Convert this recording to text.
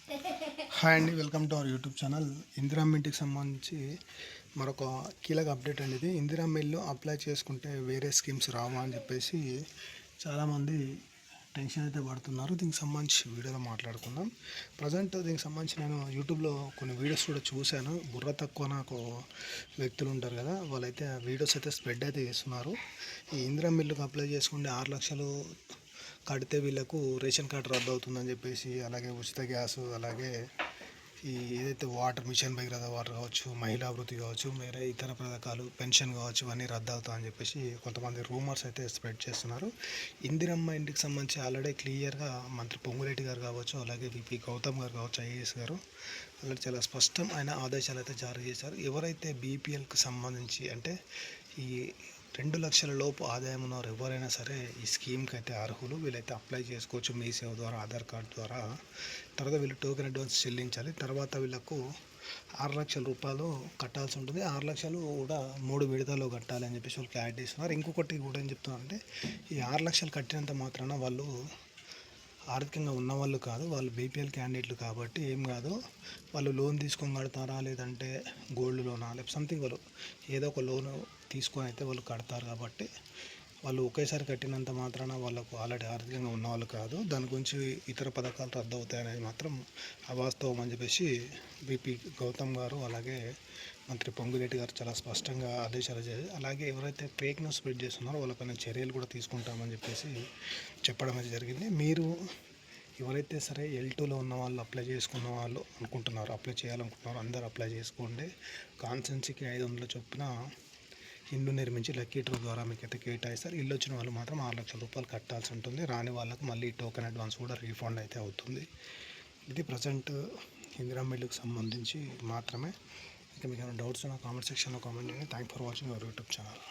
Hi అండి, welcome to our YouTube channel. Indiramma ఇంటికి సంబంధించి మరొక కీలక అప్డేట్ అనేది. ఇందిరమ్మ ఇల్లు అప్లై చేసుకుంటే వేరే స్కీమ్స్ రావా అని చెప్పేసి చాలామంది టెన్షన్ అయితే పడుతున్నారు. దీనికి సంబంధించి వీడియోలో మాట్లాడుకుందాం. ప్రజెంట్ దీనికి సంబంధించి నేను యూట్యూబ్లో కొన్ని వీడియోస్ కూడా చూశాను. బుర్ర తక్కువ నాకు వ్యక్తులు ఉంటారు కదా, వాళ్ళైతే ఆ వీడియోస్ అయితే స్ప్రెడ్ అయితే చేస్తున్నారు. ఈ ఇందిరమ్మ ఇల్లుకి అప్లై చేసుకుంటే 6 లక్షలు కడితే వీళ్ళకు రేషన్ కార్డు రద్దు అవుతుందని చెప్పేసి, అలాగే ఉచిత గ్యాసు, అలాగే ఈ ఏదైతే వాటర్ మిషన్ భగీరథ వాటర్ కావచ్చు, మహిళా వృత్తి కావచ్చు, వేరే ఇతర పథకాలు పెన్షన్ కావచ్చు, ఇవన్నీ రద్దు అవుతాయని చెప్పేసి కొంతమంది రూమర్స్ అయితే స్ప్రెడ్ చేస్తున్నారు. ఇందిరమ్మ ఇంటికి సంబంధించి ఆల్రెడీ క్లియర్గా మంత్రి పొంగులేటి గారు కావచ్చు, అలాగే విపి గౌతమ్ గారు కావచ్చు, ఐఏఎస్ గారు ఆల్రెడీ చాలా స్పష్టమైన ఆదేశాలు అయితే జారీ చేశారు. ఎవరైతే బీపీఎల్కి సంబంధించి అంటే ఈ 2 లక్షల లోపు ఆదాయం ఉన్నవారు ఎవరైనా సరే ఈ స్కీమ్కి అయితే అర్హులు. వీళ్ళైతే అప్లై చేసుకోవచ్చు మీ సేవ ద్వారా, ఆధార్ కార్డు ద్వారా. తర్వాత వీళ్ళు టోకెన్ అడ్వాన్స్ చెల్లించాలి. తర్వాత వీళ్ళకు 6 లక్షల రూపాయలు కట్టాల్సి ఉంటుంది. 6 లక్షలు కూడా 3 విడతల్లో కట్టాలి అని చెప్పేసి వాళ్ళు క్లారిటీ ఇస్తున్నారు. ఇంకొకటి కూడా ఏం చెప్తున్నారంటే, ఈ 6 లక్షలు కట్టినంత మాత్రాన వాళ్ళు ఆర్థికంగా ఉన్నవాళ్ళు కాదు, వాళ్ళు బీపీఎల్ క్యాండిడేట్లు కాబట్టి ఏం కాదు. వాళ్ళు లోన్ తీసుకొని కడతారా, లేదంటే గోల్డ్ లోనా, లేకపోతే సంథింగ్ వాళ్ళు ఏదో ఒక లోను తీసుకొని అయితే వాళ్ళు కడతారు. కాబట్టి వాళ్ళు ఒకేసారి కట్టినంత మాత్రాన వాళ్ళకు ఆల్రెడీ ఆర్థికంగా ఉన్నవాళ్ళు కాదు. దాని గురించి ఇతర పథకాలు రద్దు అవుతాయనేది మాత్రం అవాస్తవం అని చెప్పేసి బీపీ గౌతమ్ గారు, అలాగే మంత్రి పొంగులేటి గారు చాలా స్పష్టంగా ఆదేశాలు చేశారు. అలాగే ఎవరైతే ఫేక్ న్యూస్ స్ప్రెడ్ చేస్తున్నారో వాళ్ళపైన చర్యలు కూడా తీసుకుంటామని చెప్పేసి చెప్పడం అయితే జరిగింది. మీరు ఎవరైతే సరే L2లో ఉన్న వాళ్ళు, అప్లై చేసుకున్న వాళ్ళు అనుకుంటున్నారు, అప్లై చేయాలనుకుంటున్నారు, అందరూ అప్లై చేసుకోండి. కాన్సెన్సీకి 500 చొప్పున ఇల్లు నిర్మించి లక్కీ డ్రా ద్వారా మీకైతే కేటాయిస్తారు. ఇల్లు వచ్చిన వాళ్ళు మాత్రం 6 లక్షల రూపాయలు కట్టాల్సి ఉంటుంది. రాని వాళ్ళకు మళ్ళీ టోకెన్ అడ్వాన్స్ కూడా రీఫండ్ అయితే అవుతుంది. ఇది ప్రజెంట్ ఇందిరమ్మ ఇల్లుకి సంబంధించి మాత్రమే. ఇంకా మీకు ఏమైనా డౌట్స్ ఉన్నా కామెంట్ సెక్షన్లో కామెంట్ చేయండి. Thank for watching our YouTube channel.